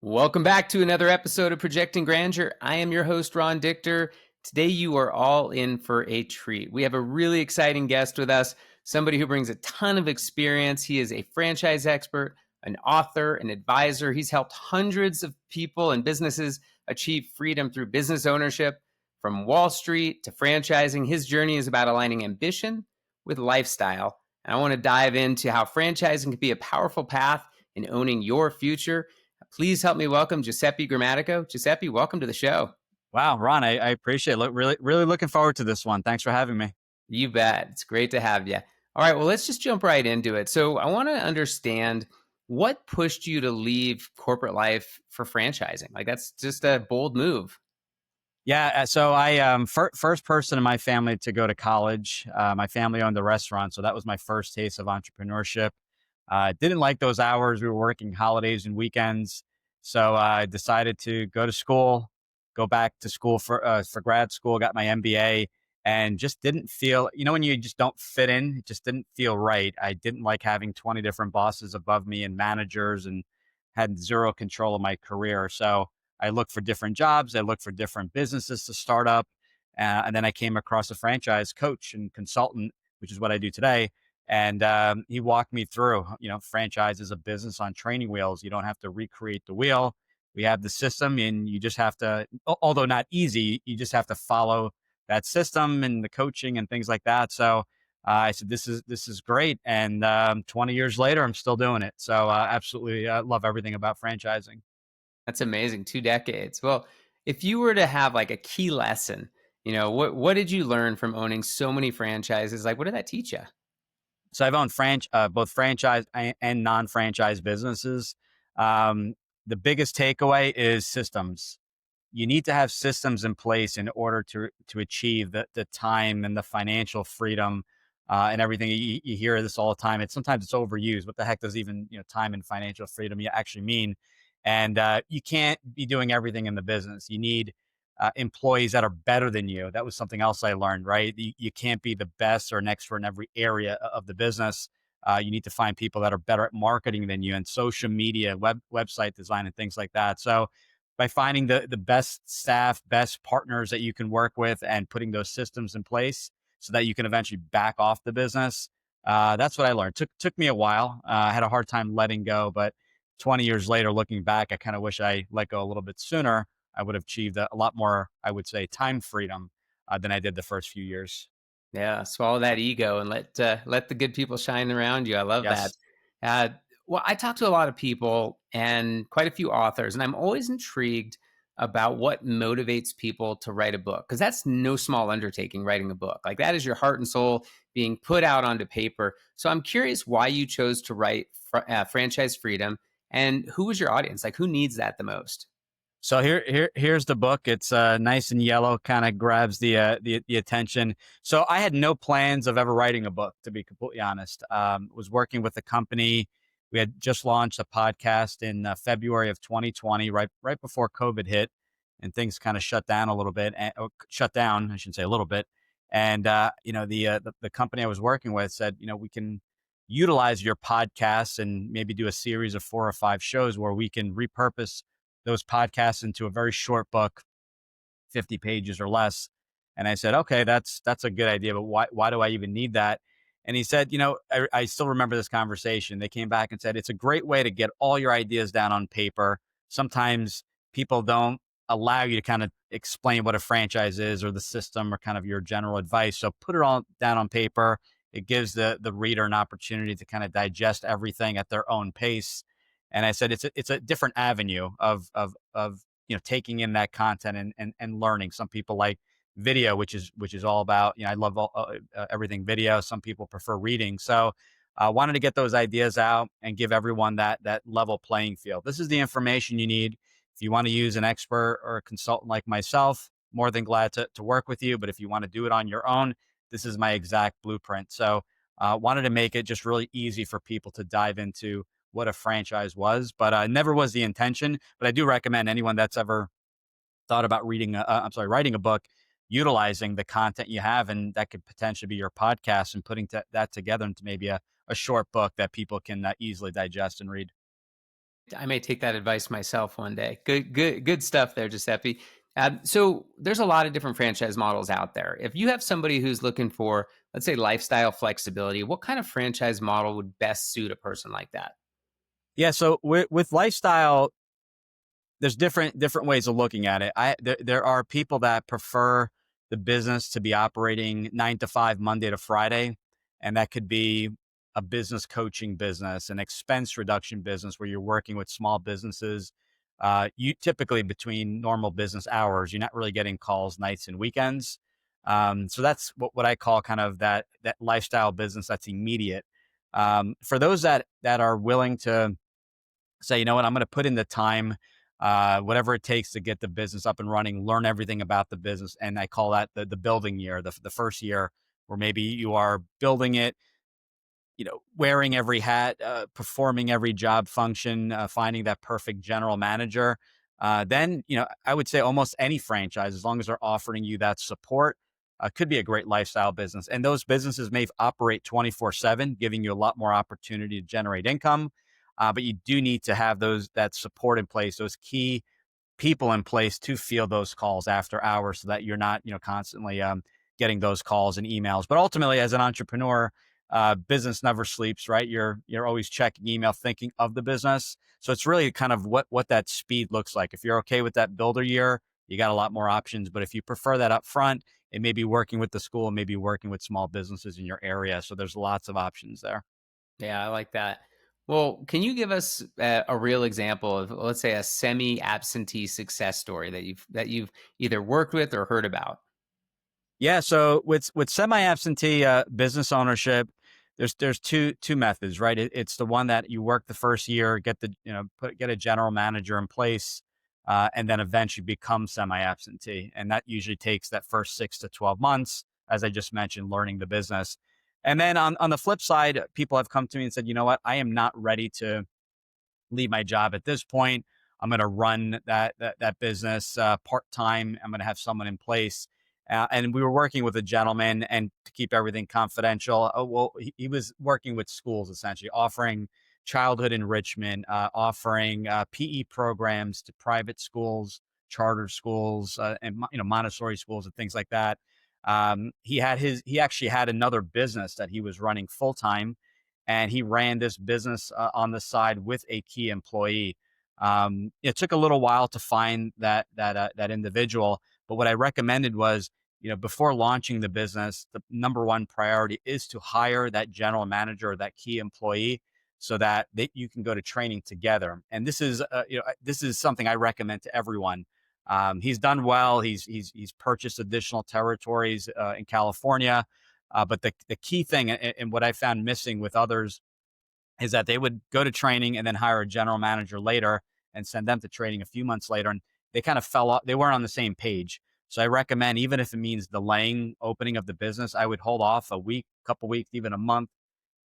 Welcome back to another episode of Projecting Grandeur. I am your host, Ron Dichter. Today, you are all in for a treat. We have a really exciting guest with us, somebody who brings a ton of experience. He is a franchise expert, an author, an advisor. He's helped hundreds of people and businesses achieve freedom through business ownership. From Wall Street to franchising, his journey is about aligning ambition with lifestyle. And I want to dive into how franchising can be a powerful path in owning your future. Please help me welcome Giuseppe Grammatico. Giuseppe, welcome to the show. Wow, Ron, I appreciate it. Really looking forward to this one. Thanks for having me. You bet. It's great to have you. All right, well, let's just jump right into it. So I want to understand what pushed you to leave corporate life for franchising. Like, that's just a bold move. Yeah, so I first person in my family to go to college. My family owned a restaurant, so that was my first taste of entrepreneurship. Didn't like those hours. We were working holidays and weekends, so I decided to go to school, go back to school for grad school. Got my MBA, and just didn't feel. You know, when you just don't fit in, it just didn't feel right. I didn't like having 20 different bosses above me and managers, and had zero control of my career. So I looked for different jobs. I looked for different businesses to start up. And then I came across a franchise coach and consultant, which is what I do today. And he walked me through, franchise is a business on training wheels. You don't have to recreate the wheel. We have the system and you just have to, although not easy, you just have to follow that system and the coaching and things like that. So I said, this is great. And 20 years later, I'm still doing it. So absolutely love everything about franchising. That's amazing. 2 decades. Well, if you were to have like a key lesson, what did you learn from owning so many franchises? Like, what did that teach you? So I've owned both franchise and non-franchise businesses. The biggest takeaway is systems. You need to have systems in place in order to achieve the time and the financial freedom and everything. You hear this all the time. Sometimes it's overused. What the heck does even time and financial freedom you actually mean? And you can't be doing everything in the business. You need employees that are better than you. That was something else I learned, right? You can't be the best or an expert in every area of the business. You need to find people that are better at marketing than you and social media, website design, and things like that. So by finding the best staff, best partners that you can work with and putting those systems in place so that you can eventually back off the business. That's what I learned. Took me a while. I had a hard time letting go, but 20 years later, looking back, I kind of wish I let go a little bit sooner. I would have achieved a lot more, I would say, time freedom than I did the first few years. Yeah, swallow that ego and let the good people shine around you. I love that. Yes. Uh, well, I talk to a lot of people and quite a few authors, and I'm always intrigued about what motivates people to write a book because that's no small undertaking. Writing a book, like that, is your heart and soul being put out onto paper. So I'm curious why you chose to write Franchise Freedom, and who was your audience? Like, who needs that the most? So here's the book. It's nice and yellow, kind of grabs the attention. So I had no plans of ever writing a book, to be completely honest. Was working with a company. We had just launched a podcast in February of 2020, right before COVID hit, and things kind of shut down a little bit. Shut down, I shouldn't say a little bit. And the company I was working with said, we can utilize your podcasts and maybe do a series of 4 or 5 shows where we can repurpose those podcasts into a very short book, 50 pages or less. And I said, okay, that's a good idea, but why do I even need that? And he said, I still remember this conversation. They came back and said, it's a great way to get all your ideas down on paper. Sometimes people don't allow you to kind of explain what a franchise is or the system or kind of your general advice. So put it all down on paper. It gives the reader an opportunity to kind of digest everything at their own pace. And I said, it's a different avenue of taking in that content and learning. Some people like video, which is all about, I love everything video. Some people prefer reading. So I wanted to get those ideas out and give everyone that level playing field. This is the information you need. If you want to use an expert or a consultant like myself, more than glad to work with you. But if you want to do it on your own, this is my exact blueprint. So wanted to make it just really easy for people to dive into what a franchise was, but never was the intention. But I do recommend anyone that's ever thought about writing a book, utilizing the content you have, and that could potentially be your podcast, and putting that together into maybe a short book that people can easily digest and read. I may take that advice myself one day. Good stuff there, Giuseppe. So there's a lot of different franchise models out there. If you have somebody who's looking for, let's say, lifestyle flexibility, what kind of franchise model would best suit a person like that? Yeah. So with lifestyle, there's different ways of looking at it. There are people that prefer the business to be operating 9 to 5, Monday to Friday, and that could be a business coaching business, an expense reduction business where you're working with small businesses. You typically between normal business hours, you're not really getting calls nights and weekends. So that's what I call kind of that lifestyle business that's immediate. For those that are willing to say, you know what, I'm going to put in the time, whatever it takes to get the business up and running, learn everything about the business. And I call that the building year, the first year where maybe you are building it, wearing every hat, performing every job function, finding that perfect general manager. Then, I would say almost any franchise, as long as they're offering you that support, could be a great lifestyle business. And those businesses may operate 24/7, giving you a lot more opportunity to generate income. But you do need to have that support in place, those key people in place to field those calls after hours so that you're not, constantly getting those calls and emails. But ultimately, as an entrepreneur, business never sleeps, right? You're always checking email, thinking of the business. So it's really kind of what that speed looks like. If you're okay with that builder year, you got a lot more options. But if you prefer that up front, it may be working with the school, maybe working with small businesses in your area. So there's lots of options there. Yeah, I like that. Well, can you give us a real example of, let's say, a semi-absentee success story that you've either worked with or heard about? Yeah, so with semi-absentee business ownership, there's two methods, right? It's the one that you work the first year, get the get a general manager in place, and then eventually become semi-absentee, and that usually takes that first 6 to 12 months, as I just mentioned, learning the business. And then on the flip side, people have come to me and said, you know what, I am not ready to leave my job at this point. I'm going to run that business part time. I'm going to have someone in place. And we were working with a gentleman, and to keep everything confidential, well, he was working with schools essentially, offering childhood enrichment, offering PE programs to private schools, charter schools, and Montessori schools and things like that. He actually had another business that he was running full time, and he ran this business on the side with a key employee. It took a little while to find that individual, but what I recommended was, before launching the business, the number one priority is to hire that general manager or that key employee, so that you can go to training together. And this is something I recommend to everyone. He's done well. He's purchased additional territories in California. But the key thing, and what I found missing with others, is that they would go to training and then hire a general manager later and send them to training a few months later. And they kind of fell off. They weren't on the same page. So I recommend, even if it means delaying opening of the business, I would hold off a week, couple weeks, even a month,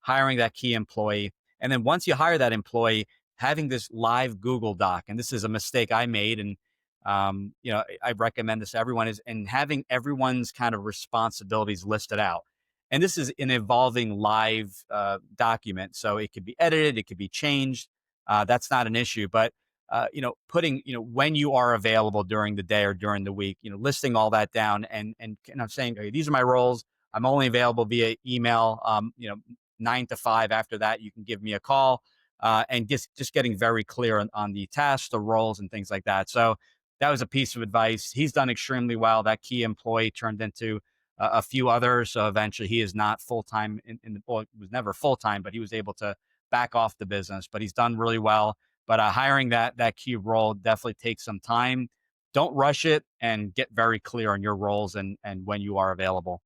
hiring that key employee. And then once you hire that employee, having this live Google Doc, and this is a mistake I made. And, I recommend this to everyone, is and having everyone's kind of responsibilities listed out. And this is an evolving live document. So it could be edited, it could be changed. That's not an issue. But, putting, when you are available during the day or during the week, listing all that down, and kind of saying, okay, these are my roles. I'm only available via email. 9 to 5. After that, you can give me a call, and just getting very clear on the tasks, the roles, and things like that. So that was a piece of advice. He's done extremely well. That key employee turned into a few others. So eventually, he is not full time well, it was never full time, but he was able to back off the business. But he's done really well. But hiring that key role definitely takes some time. Don't rush it, and get very clear on your roles and when you are available.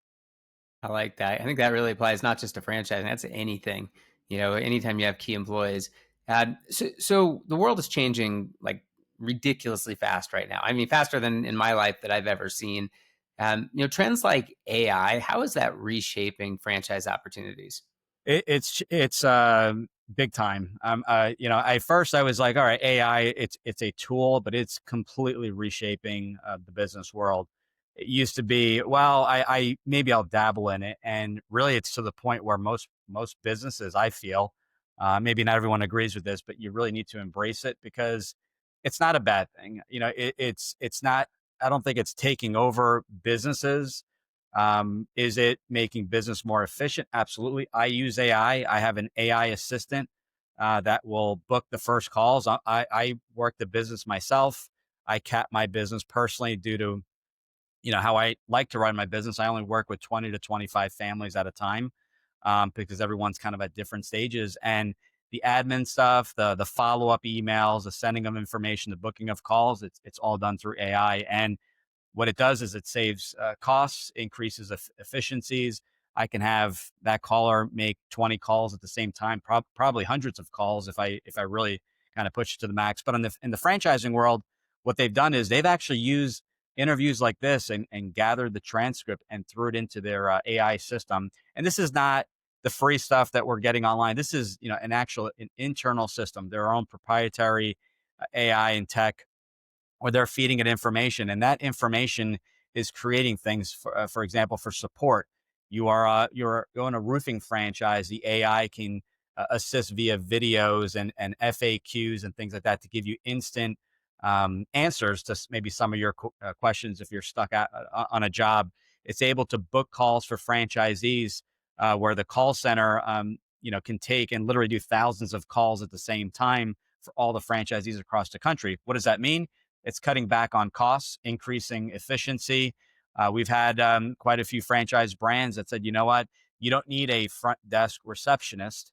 I like that. I think that really applies not just to franchising, that's anything. Anytime you have key employees. So the world is changing like ridiculously fast right now. I mean, faster than in my life that I've ever seen. Trends like AI, how is that reshaping franchise opportunities? It's big time. At first I was like, all right, AI, it's a tool, but it's completely reshaping the business world. It used to be, well, I maybe I'll dabble in it, and really, it's to the point where most businesses, I feel, Maybe not everyone agrees with this, but you really need to embrace it because it's not a bad thing. It's not. I don't think it's taking over businesses. Is it making business more efficient? Absolutely. I use AI. I have an AI assistant that will book the first calls. I work the business myself. I cap my business personally due to how I like to run my business. I only work with 20 to 25 families at a time because everyone's kind of at different stages. And the admin stuff, the follow up emails, the sending of information, the booking of calls, it's all done through AI. And what it does is it saves costs, increases efficiencies. I can have that caller make 20 calls at the same time, probably hundreds of calls if I really kind of push it to the max. But in the franchising world, what they've done is they've actually used interviews like this and gathered the transcript and threw it into their AI system. And this is not the free stuff that we're getting online. This is an internal system, their own proprietary AI and tech or they're feeding it information, and that information is creating things. For example, for support, you're going a roofing franchise. The AI can assist via videos and FAQs and things like that to give you instant answers to maybe some of your questions if you're stuck on a job. It's able to book calls for franchisees where the call center can take and literally do thousands of calls at the same time for all the franchisees across the country. What does that mean? It's cutting back on costs, increasing efficiency. We've had quite a few franchise brands that said, you know what, you don't need a front desk receptionist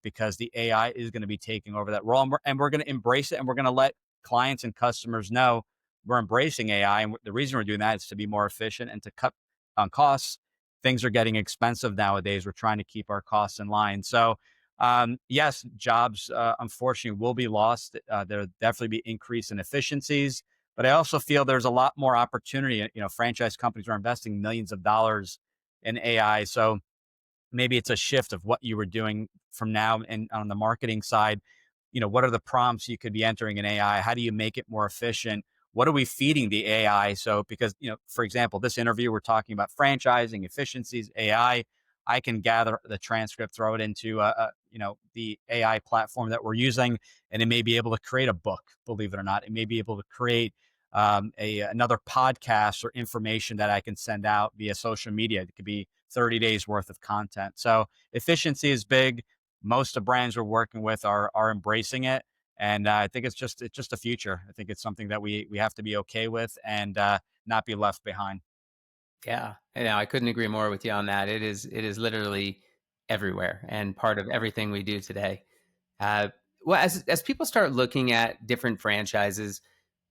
because the AI is going to be taking over that role. And we're going to embrace it. And we're going to let clients and customers know we're embracing AI. And the reason we're doing that is to be more efficient and to cut on costs. Things are getting expensive nowadays. We're trying to keep our costs in line. So yes, jobs unfortunately will be lost. There'll definitely be increase in efficiencies, but I also feel there's a lot more opportunity. Franchise companies are investing millions of dollars in AI, so maybe it's a shift of what you were doing from now and on the marketing side. What are the prompts you could be entering in AI? How do you make it more efficient? What are we feeding the AI? So, because, for example, this interview, we're talking about franchising, efficiencies, AI. I can gather the transcript, throw it into, the AI platform that we're using, and it may be able to create a book, believe it or not. It may be able to create another podcast or information that I can send out via social media. It could be 30 days worth of content. So efficiency is big. Most of the brands we're working with are embracing it, and I think it's just a future. I think it's something that we have to be okay with and not be left behind. Yeah, I couldn't agree more with you on that. It is literally everywhere and part of everything we do today. Uh, well, as people start looking at different franchises,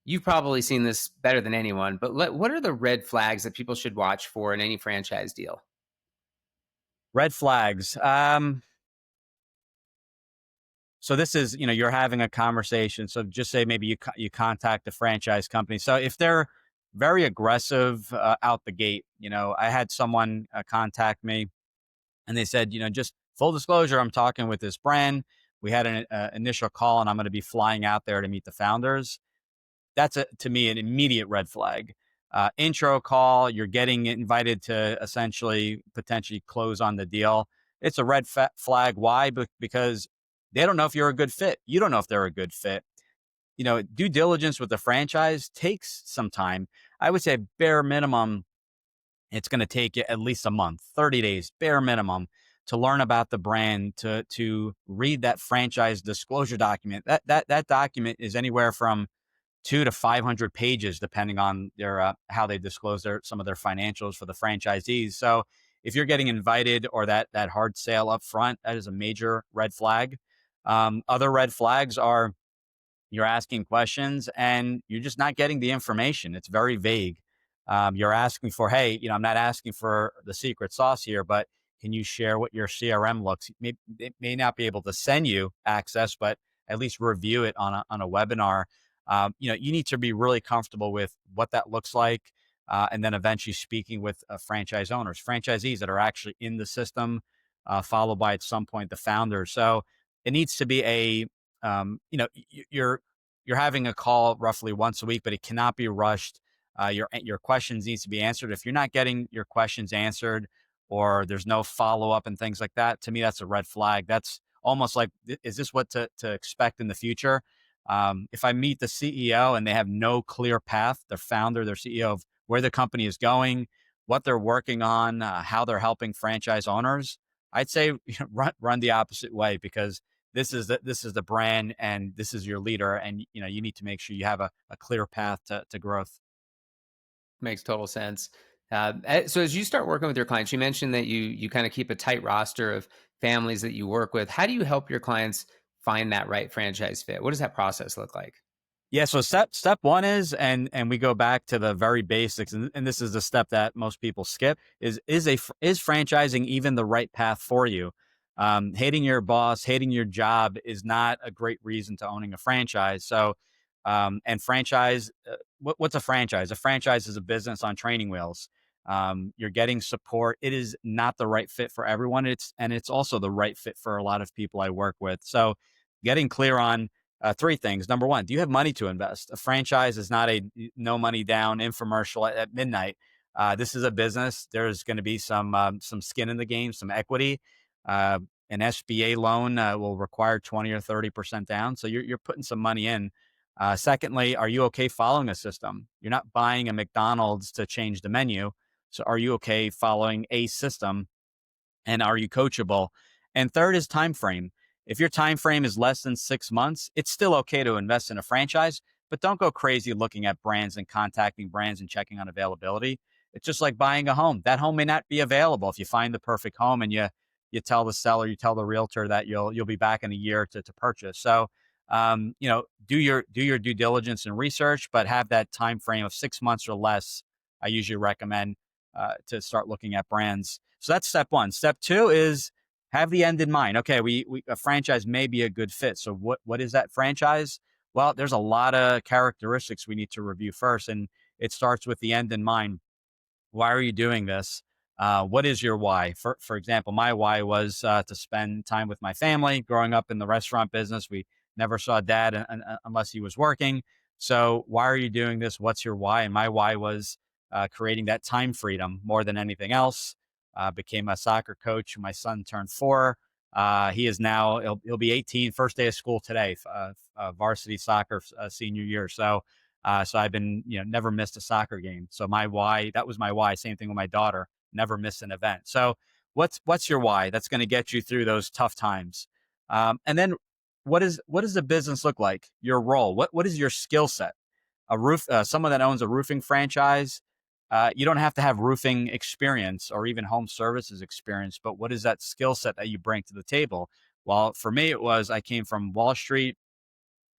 you've probably seen this better than anyone. But what are the red flags that people should watch for in any franchise deal? Red flags. So this is, you're having a conversation. So just say maybe you contact the franchise company. So if they're very aggressive out the gate, I had someone contact me and they said, just full disclosure, I'm talking with this brand. We had an initial call, and I'm going to be flying out there to meet the founders. That's to me an immediate red flag. Intro call, you're getting invited to essentially potentially close on the deal. It's a red flag. Why? Because they don't know if you're a good fit. You don't know if they're a good fit. Due diligence with the franchise takes some time. I would say bare minimum, it's going to take you at least a month, 30 days, bare minimum, to learn about the brand, to read that franchise disclosure document. That document is anywhere from 200 to 500 pages, depending on their how they disclose some of their financials for the franchisees. So if you're getting invited or that hard sale up front, that is a major red flag. Other red flags are you're asking questions and you're just not getting the information. It's very vague. You're asking for, hey, I'm not asking for the secret sauce here, but can you share what your CRM looks? It may not be able to send you access, but at least review it on a webinar. You need to be really comfortable with what that looks like, and then eventually speaking with franchise owners, franchisees that are actually in the system, followed by at some point the founders. So it needs to be you're having a call roughly once a week, but it cannot be rushed. Your questions needs to be answered. If you're not getting your questions answered, or there's no follow up and things like that, to me that's a red flag. That's almost like, is this what to expect in the future? If I meet the CEO and they have no clear path, their founder, their CEO, of where the company is going, what they're working on, how they're helping franchise owners, I'd say run the opposite way, because this is the brand and this is your leader, and you need to make sure you have a clear path to growth. Makes total sense. So as you start working with your clients, you mentioned that you kind of keep a tight roster of families that you work with. How do you help your clients find that right franchise fit? What does that process look like? Yeah, so step one is, and we go back to the very basics, and this is the step that most people skip, is franchising even the right path for you? Hating your boss, hating your job is not a great reason to owning a franchise. So, and franchise, what's a franchise? A franchise is a business on training wheels. You're getting support. It is not the right fit for everyone. It's also the right fit for a lot of people I work with. So, getting clear on three things. Number one, do you have money to invest? A franchise is not a no money down infomercial at midnight. This is a business. There's going to be some skin in the game, some equity. Uh, an SBA loan will require 20 or 30% down. So you're putting some money in. Secondly, are you okay following a system? You're not buying a McDonald's to change the menu. So are you okay following a system, and are you coachable? And third is time frame. If your time frame is less than 6 months, it's still okay to invest in a franchise, but don't go crazy looking at brands and contacting brands and checking on availability. It's just like buying a home. That home may not be available. If you find the perfect home and you tell the seller, you tell the realtor that you'll be back in a year to purchase. So do your due diligence and research, but have that time frame of 6 months or less. I usually recommend to start looking at brands. So that's step one. Step two is have the end in mind. Okay, we a franchise may be a good fit. So what is that franchise? Well, there's a lot of characteristics we need to review first, and it starts with the end in mind. Why are you doing this? What is your why? For example, my why was to spend time with my family. Growing up in the restaurant business, we never saw dad unless he was working. So why are you doing this? What's your why? And my why was creating that time freedom more than anything else. Became a soccer coach. My son turned 4. He is now he'll be 18. First day of school today. Varsity soccer senior year. So I've been, never missed a soccer game. So my why, that was my why. Same thing with my daughter, never miss an event. So what's your why? That's going to get you through those tough times. And then what does the business look like? Your role. What is your skill set? Someone that owns a roofing franchise. You don't have to have roofing experience or even home services experience, but what is that skill set that you bring to the table? Well, for me, it was I came from Wall Street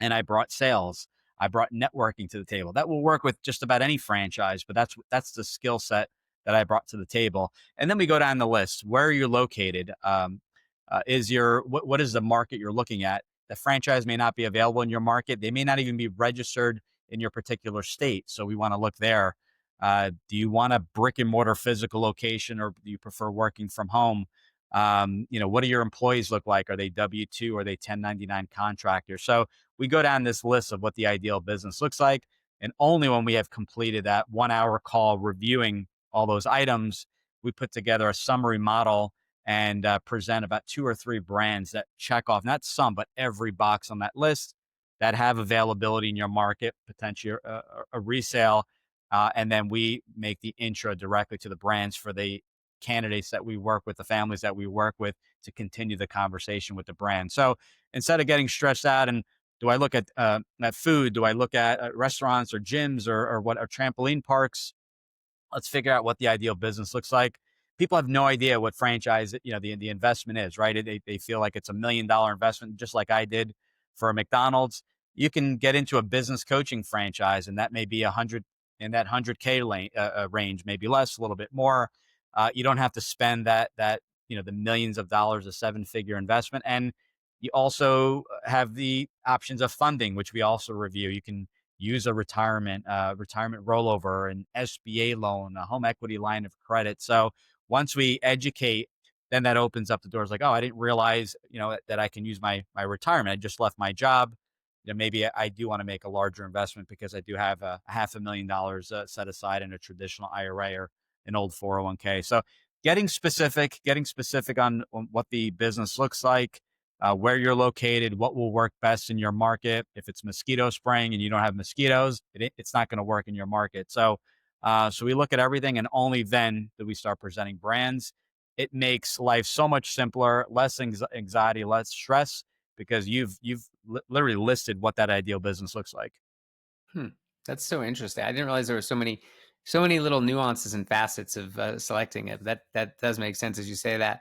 and I brought sales. I brought networking to the table. That will work with just about any franchise, but that's the skill set that I brought to the table. And then we go down the list. Where are you located? What is the market you're looking at? The franchise may not be available in your market. They may not even be registered in your particular state. So we want to look there. Do you want a brick and mortar physical location, or do you prefer working from home? What do your employees look like? Are they W-2? Or are they 1099 contractors? So we go down this list of what the ideal business looks like. And only when we have completed that 1 hour call reviewing all those items, we put together a summary model and present about 2 or 3 brands that check off not some, but every box on that list that have availability in your market, potentially a resale. And then we make the intro directly to the brands for the candidates that we work with, the families that we work with, to continue the conversation with the brand. So instead of getting stressed out and do I look at food? Do I look at restaurants or gyms or what are trampoline parks? Let's figure out what the ideal business looks like. People have no idea what franchise, the investment is, right? They feel like it's $1 million investment, just like I did for a McDonald's. You can get into a business coaching franchise, and that may be 100 in that 100K range, maybe less, a little bit more. You don't have to spend the millions of dollars, a 7-figure investment. And you also have the options of funding, which we also review. You can use a retirement rollover, an SBA loan, a home equity line of credit. So once we educate, then that opens up the doors. Like, oh, I didn't realize, that I can use my retirement. I just left my job. Maybe I do want to make a larger investment because I do have a $500,000 set aside in a traditional IRA or an old 401k. So getting specific on what the business looks like, where you're located, what will work best in your market. If it's mosquito spraying and you don't have mosquitoes, it's not going to work in your market. So we look at everything, and only then do we start presenting brands. It makes life so much simpler, less anxiety, less stress, because you've literally listed what that ideal business looks like. Hmm. That's so interesting. I didn't realize there were so many little nuances and facets of selecting it. That does make sense as you say that.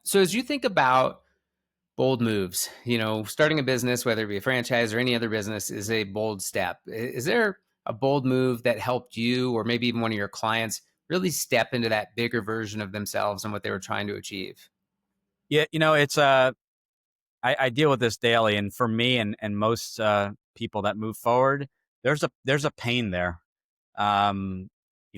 So as you think about bold moves, starting a business, whether it be a franchise or any other business, is a bold step. Is there a bold move that helped you, or maybe even one of your clients, really step into that bigger version of themselves and what they were trying to achieve? Yeah, it's I deal with this daily, and for me and most people that move forward, there's a pain there. Um,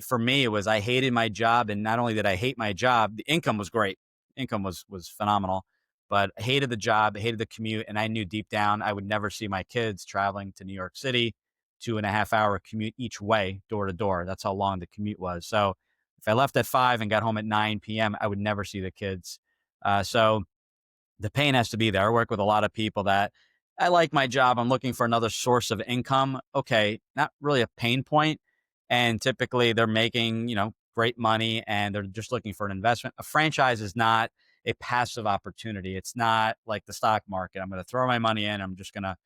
for me, it was I hated my job, and not only did I hate my job, the income was great. Income was phenomenal, but I hated the job, I hated the commute, and I knew deep down I would never see my kids traveling to New York City, 2.5 hour commute each way, door to door. That's how long the commute was. So if I left at 5 and got home at 9 p.m., I would never see the kids. So the pain has to be there. I work with a lot of people that I like my job. I'm looking for another source of income. Okay, not really a pain point. And typically they're making, great money and they're just looking for an investment. A franchise is not a passive opportunity. It's not like the stock market. I'm going to throw my money in. I'm just going to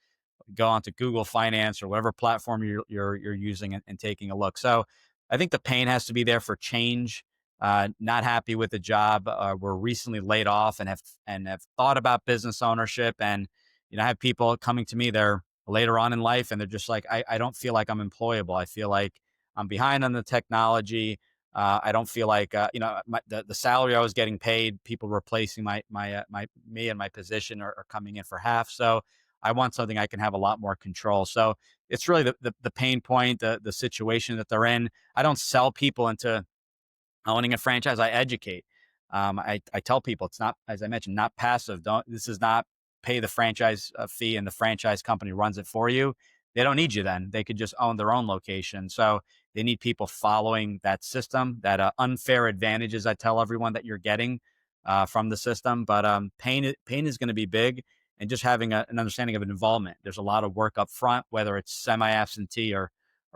go onto Google Finance or whatever platform you're using and taking a look. So I think the pain has to be there for change. Not happy with the job. Were recently laid off and have thought about business ownership. And I have people coming to me. They're later on in life, and they're just like, I don't feel like I'm employable. I feel like I'm behind on the technology. I don't feel like the salary I was getting paid. People replacing my me and my position are coming in for half. So I want something I can have a lot more control. So it's really the pain point, the situation that they're in. I don't sell people into owning a franchise. I educate. I tell people it's not, as I mentioned, not passive. This is not pay the franchise fee and the franchise company runs it for you. They don't need you then. They could just own their own location. So they need people following that system, that unfair advantages I tell everyone that you're getting from the system. But pain is going to be big, and just having an understanding of an involvement. There's a lot of work up front, whether it's semi-absentee or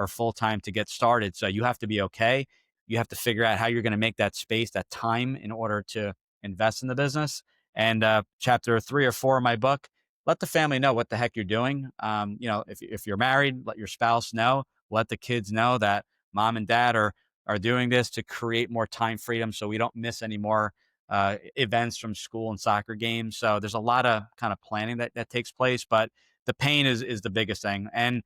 full time to get started. So you have to be okay. You have to figure out how you're going to make that space, that time, in order to invest in the business. And chapter 3 or 4 of my book, let the family know what the heck you're doing. If you're married, let your spouse know. Let the kids know that mom and dad are doing this to create more time freedom, so we don't miss any more events from school and soccer games. So there's a lot of kind of planning that takes place, but the pain is the biggest thing. And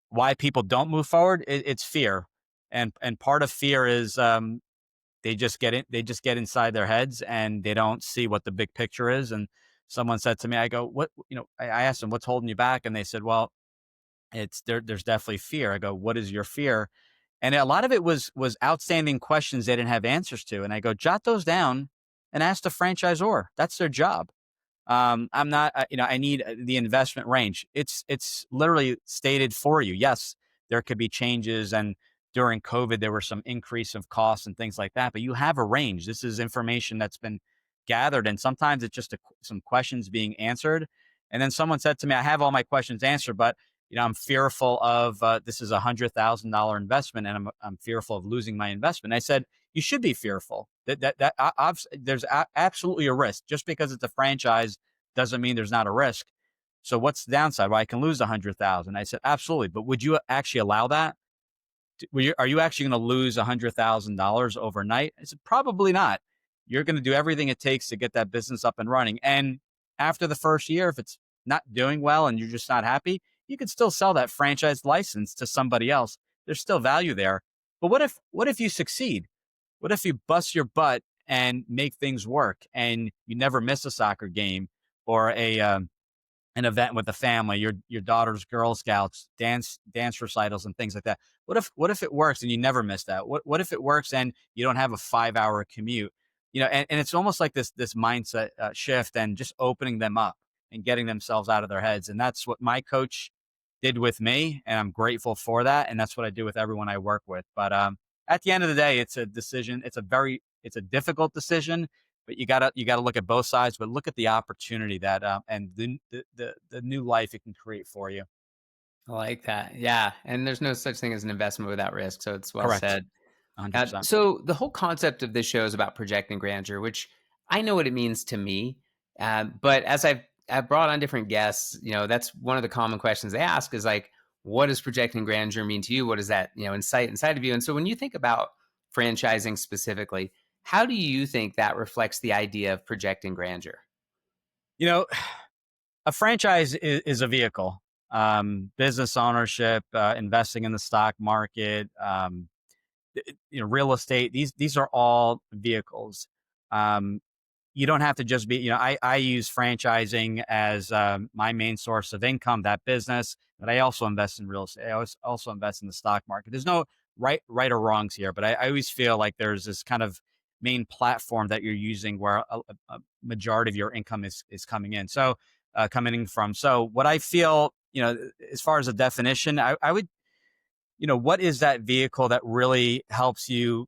why people don't move forward, it's fear, and part of fear is they just get inside their heads and they don't see what the big picture is. And someone said to me, I go, what, I asked them, what's holding you back? And they said, well, it's there. There's definitely fear. I go, what is your fear? And a lot of it was outstanding questions they didn't have answers to. And I go, jot those down and ask the franchisor. That's their job. I'm not, I need the investment range. It's literally stated for you. Yes, there could be changes, and during COVID there were some increase of costs and things like that. But you have a range. This is information that's been gathered, and sometimes it's just some questions being answered. And then someone said to me, "I have all my questions answered, but I'm fearful of this is $100,000 investment, and I'm fearful of losing my investment." And I said, you should be fearful. There's absolutely a risk. Just because it's a franchise doesn't mean there's not a risk. So what's the downside? Well, I can lose 100,000. I said, absolutely. But would you actually allow that? Are you actually going to lose $100,000 overnight? I said, probably not. You're going to do everything it takes to get that business up and running. And after the first year, if it's not doing well and you're just not happy, you could still sell that franchise license to somebody else. There's still value there. But what if you succeed? What if you bust your butt and make things work and you never miss a soccer game or an event with the family, your daughter's Girl Scouts, dance recitals and things like that? What if it works and you never miss that? What if it works and you don't have a 5 hour commute? And it's almost like this mindset shift and just opening them up and getting themselves out of their heads. And that's what my coach did with me, and I'm grateful for that. And that's what I do with everyone I work with. But at the end of the day, it's a decision. It's a difficult decision, but you gotta look at both sides, but look at the opportunity that and the new life it can create for you. I like that. Yeah. And there's no such thing as an investment without risk. So it's well Correct. said. 100%. So the whole concept of this show is about projecting grandeur, which I know what it means to me. But as I've brought on different guests, that's one of the common questions they ask is like, what does projecting grandeur mean to you? What does that, incite inside of you? And so when you think about franchising specifically, how do you think that reflects the idea of projecting grandeur? You know, a franchise is a vehicle. Business ownership, investing in the stock market, real estate. These are all vehicles. Um, you don't have to just be, I use franchising as my main source of income, that business, but I also invest in real estate. I also invest in the stock market. There's no right or wrongs here, but I always feel like there's this kind of main platform that you're using where a majority of your income is coming in. So coming in from. So what I feel, as far as a definition, I would, what is that vehicle that really helps you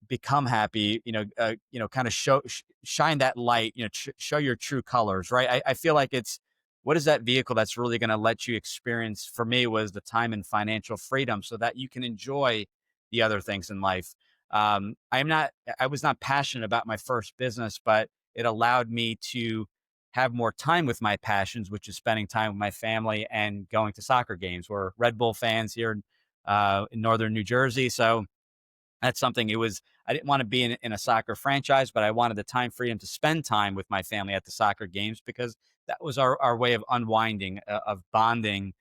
become happy, kind of shine that light, show your true colors, right? I feel like it's, what is that vehicle that's really going to let you experience, for me, was the time and financial freedom so that you can enjoy the other things in life. I was not passionate about my first business, but it allowed me to have more time with my passions, which is spending time with my family and going to soccer games. We're Red Bull fans here in northern New Jersey. So that's something. I didn't want to be in a soccer franchise, but I wanted the time freedom to spend time with my family at the soccer games because that was our way of unwinding, of bonding,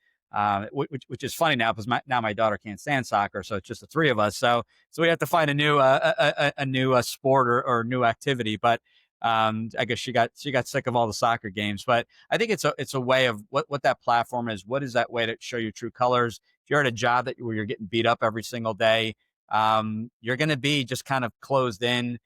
which is funny now because now my daughter can't stand soccer. So it's just the three of us. So we have to find a new sport or new activity. But I guess she got sick of all the soccer games. But I think it's a way of what that platform is. What is that way to show your true colors? If you're at a job where you're getting beat up every single day, you're going to be just kind of closed in.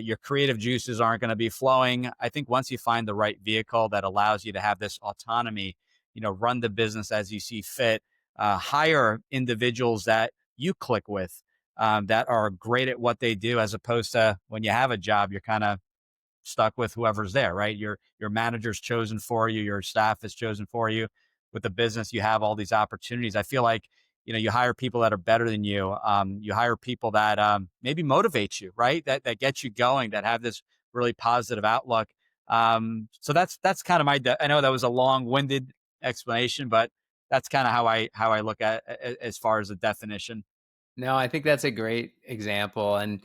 Your creative juices aren't going to be flowing. I think once you find the right vehicle that allows you to have this autonomy, run the business as you see fit, hire individuals that you click with, that are great at what they do, as opposed to when you have a job, you're kind of stuck with whoever's there, right? Your manager's chosen for you, your staff is chosen for you. With the business, you have all these opportunities. I feel like you hire people that are better than you. You hire people that maybe motivate you, right? That get you going, that have this really positive outlook. So that's kind of I know that was a long-winded explanation, but that's kind of how I look at as far as the definition. No, I think that's a great example. And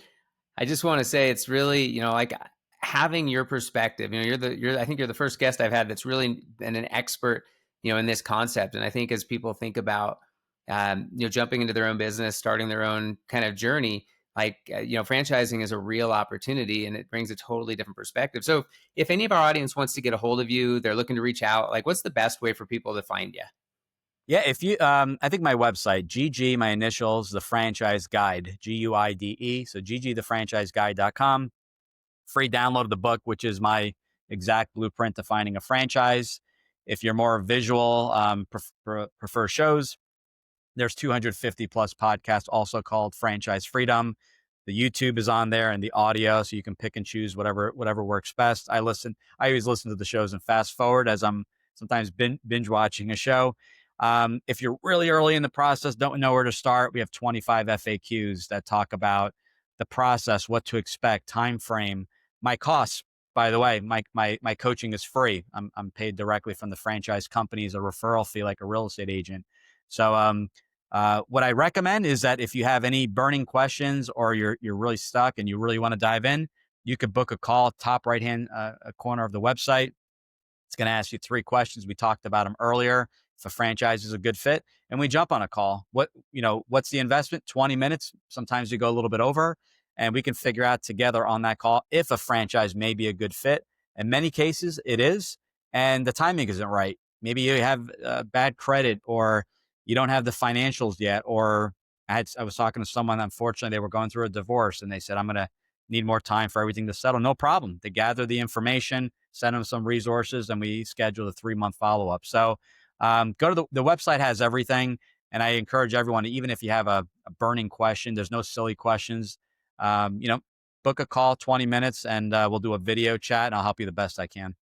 I just want to say it's really, like having your perspective. I think you're the first guest I've had that's really been an expert, in this concept. And I think as people think about, jumping into their own business, starting their own kind of journey, like, franchising is a real opportunity and it brings a totally different perspective. So if any of our audience wants to get a hold of you, they're looking to reach out, like what's the best way for people to find you? Yeah, if you, I think my website, GG, my initials, the franchise guide, GUIDE. So ggthefranchiseguide.com. Free download of the book, which is my exact blueprint to finding a franchise. If you're more visual, prefer shows, there's 250 plus podcasts also called Franchise Freedom. The YouTube is on there and the audio, so you can pick and choose whatever works best. I always listen to the shows and fast forward as I'm sometimes binge watching a show. If you're really early in the process, don't know where to start, we have 25 FAQs that talk about the process, what to expect, time frame, my costs. By the way, my coaching is free. I'm paid directly from the franchise companies, a referral fee like a real estate agent. So what I recommend is that if you have any burning questions or you're really stuck and you really want to dive in, you could book a call, top right hand corner of the website. It's going to ask you 3 questions. We talked about them earlier. If a franchise is a good fit, and we jump on a call, what's the investment? 20 minutes. Sometimes we go a little bit over, and we can figure out together on that call if a franchise may be a good fit. In many cases, it is, and the timing isn't right. Maybe you have bad credit, or you don't have the financials yet. Or I was talking to someone. Unfortunately, they were going through a divorce, and they said, "I'm going to need more time for everything to settle." No problem. They gather the information, send them some resources, and we schedule a 3-month follow-up. So go to the website, has everything. And I encourage everyone, even if you have a burning question, there's no silly questions. book a call, 20 minutes, and we'll do a video chat, and I'll help you the best I can.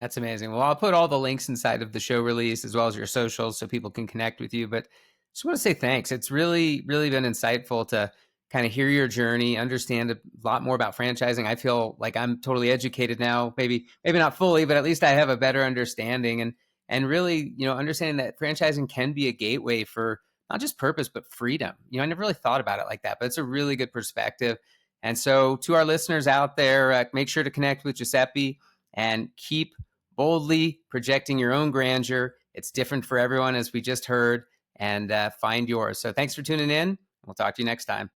That's amazing. Well, I'll put all the links inside of the show release as well as your socials so people can connect with you. But just want to say thanks. It's really, really been insightful to kind of hear your journey, understand a lot more about franchising. I feel like I'm totally educated now. Maybe not fully, but at least I have a better understanding and really, understanding that franchising can be a gateway for not just purpose, but freedom. I never really thought about it like that, but it's a really good perspective. And so to our listeners out there, make sure to connect with Giuseppe and keep boldly projecting your own grandeur. It's different for everyone, as we just heard, and find yours. So thanks for tuning in. We'll talk to you next time.